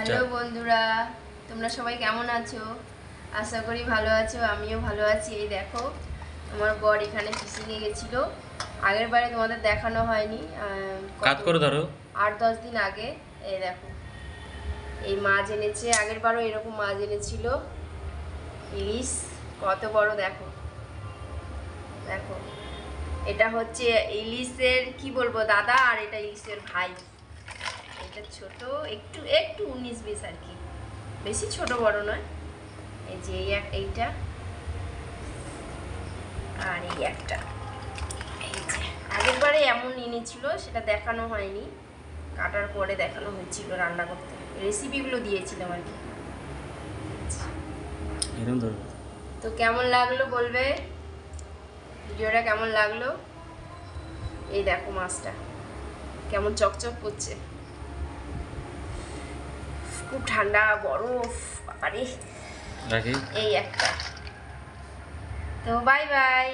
Hello বন্ধুরা, তোমরা সবাই কেমন আছো? আশা করি ভালো আছো, আমিও ভালো আছি। এই দেখো, আমার বর এখানে ফিশিংয়ে গেছিলো। আগের বারে তোমাদের দেখানো হয়নি, কাজ করে ধরো 8-10 দিন আগে। এই দেখো, এই মাছ এনেছে। আগের বারও এরকম মাছ এনেছিল, ইলিশ। কত বড় দেখো, দেখো। এটা হচ্ছে ইলিশের কি বলবো দাদা, আর এটা ইলিশের ভাই। এটা ছোট, একটু একটু 19-20 আর কি, বেশি ছোট বড় নয়। এই যে এইটা আর এই একটা, এই যে আগের বারে এমন এনেছিল, সেটা দেখানো হয়নি, কাটার পরে দেখানো হয়েছিল রান্না করতে, রেসিপিগুলো দিয়েছিলাম আর কি। তো কেমন লাগলো বলবে, ভিডিওটা কেমন লাগলো? এই দেখো মাছটা কেমন চকচক করছে, খুব ঠান্ডা বরফ, বাবারে। রাখি এই একটা। তো বাই বাই।